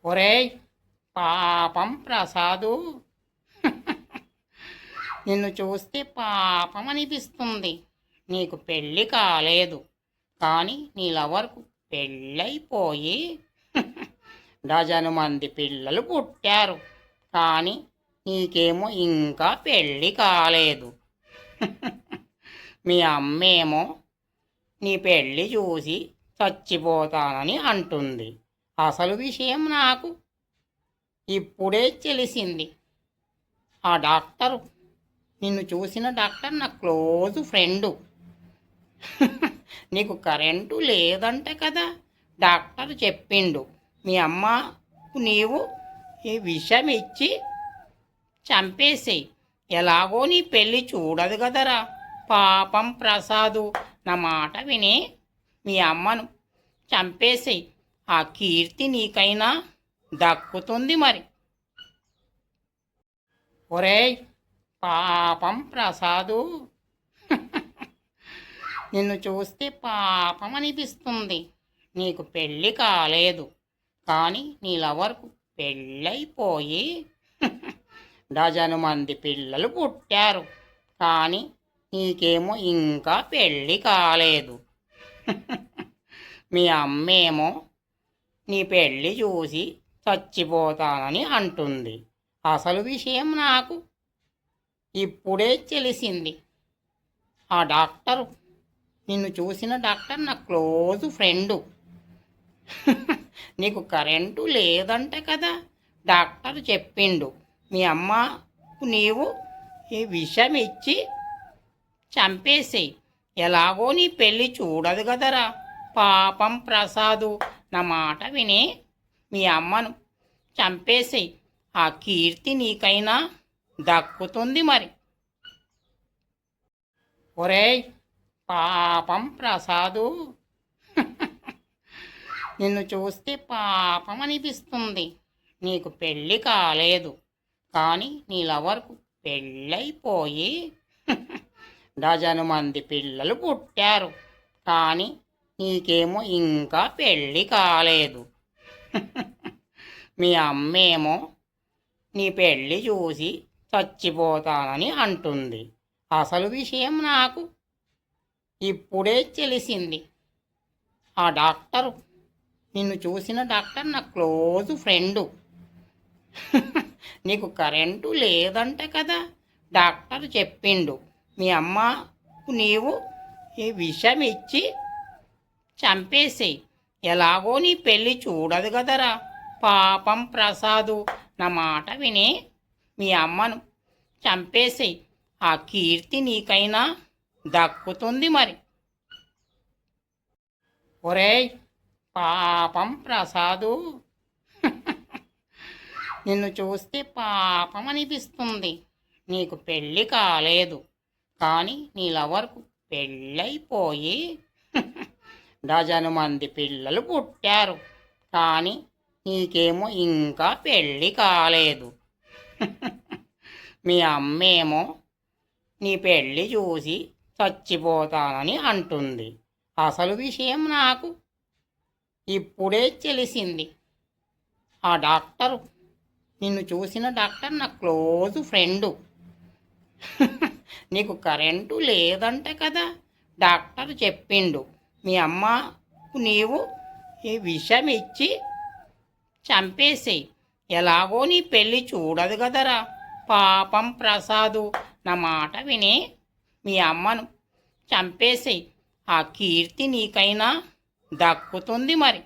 ఒరేయ్ పాపం ప్రసాదు, నిన్ను చూస్తే పాపం అనిపిస్తుంది. నీకు పెళ్ళి కాలేదు, కానీ నీ లవర్కు పెళ్ళైపోయి డజను మంది పిల్లలు పుట్టారు. కానీ నీకేమో ఇంకా పెళ్ళి కాలేదు. మీ అమ్మేమో నీ పెళ్ళి చూసి చచ్చిపోతానని అంటుంది. అసలు విషయం నాకు ఇప్పుడే తెలిసింది. ఆ డాక్టరు, నిన్ను చూసిన డాక్టర్ నా క్లోజ్ ఫ్రెండు. నీకు కరెంటు లేదంట కదా, డాక్టర్ చెప్పిండు. మీ అమ్మ నీవు ఈ విషం ఇచ్చి చంపేసేయి, ఎలాగో నీ పెళ్ళి చూడదు కదరా. పాపం ప్రసాదు, నా మాట విని మీ అమ్మను చంపేసేయి, ఆ కీర్తి నీకైనా దక్కుతుంది మరి. ఒరేయ్ పాపం ప్రసాదు, నిన్ను చూస్తే పాపం అనిపిస్తుంది. నీకు పెళ్ళి కాలేదు, కానీ నీ లవర్కు పెళ్ళైపోయి డజను మంది పిల్లలు పుట్టారు. కానీ నీకేమో ఇంకా పెళ్ళి కాలేదు. మీ అమ్మేమో నీ పెళ్ళి చూసి చచ్చిపోతానని అంటుంది. అసలు విషయం నాకు ఇప్పుడే తెలిసింది. ఆ డాక్టరు, నిన్ను చూసిన డాక్టర్ నా క్లోజ్ ఫ్రెండు. నీకు కరెంటు లేదంట కదా, డాక్టర్ చెప్పిండు. మీ అమ్మ నీవు ఈ విషం ఇచ్చి చంపేసేయి, ఎలాగో నీ పెళ్ళి చూడదు కదరా. పాపం ప్రసాదు, నా మాట విని మీ అమ్మను చంపేసేయి, ఆ కీర్తి నీకైనా దక్కుతుంది మరి. ఒరేయ్ పాపం ప్రసాదు, నిన్ను చూస్తే పాపం అనిపిస్తుంది. నీకు పెళ్ళి కాలేదు, కానీ నీ లవర్కు పెళ్ళైపోయి డజను మంది పిల్లలు పుట్టారు. కానీ నీకేమో ఇంకా పెళ్ళి కాలేదు. మీ అమ్మేమో నీ పెళ్ళి చూసి చచ్చిపోతానని అంటుంది. అసలు విషయం నాకు ఇప్పుడే తెలిసింది. ఆ డాక్టరు, నిన్ను చూసిన డాక్టర్ నా క్లోజ్ ఫ్రెండు. నీకు కరెంటు లేదంట కదా, డాక్టర్ చెప్పిండు. మీ అమ్మ నీవు ఈ విషం ఇచ్చి చంపేసేయి, ఎలాగో నీ పెళ్ళి చూడదు కదరా. పాపం ప్రసాదు, నా మాట విని మీ అమ్మను చంపేసేయి, ఆ కీర్తి నీకైనా దక్కుతుంది మరి. ఒరేయ్ పాపం ప్రసాదు, నిన్ను చూస్తే పాపం అనిపిస్తుంది. నీకు పెళ్ళి కాలేదు, కానీ నీ లవర్కు పెళ్ళైపోయి డజను మంది పిల్లలు పుట్టారు. కానీ నీకేమో ఇంకా పెళ్ళి కాలేదు. మీ అమ్మేమో నీ పెళ్ళి చూసి చచ్చిపోతానని అంటుంది. అసలు విషయం నాకు ఇప్పుడే తెలిసింది. ఆ డాక్టరు, నిన్ను చూసిన డాక్టర్ నా క్లోజ్ ఫ్రెండు. నీకు కరెంటు లేదంట కదా, డాక్టర్ చెప్పిండు. మీ అమ్మ నీవు ఈ విషం ఇచ్చి చంపేసేయి, ఎలాగో నీ పెళ్ళి చూడదు కదరా. పాపం ప్రసాదు, నా మాట విని మీ అమ్మను చంపేసేయి, ఆ కీర్తి నీకైనా దక్కుతుంది మరి.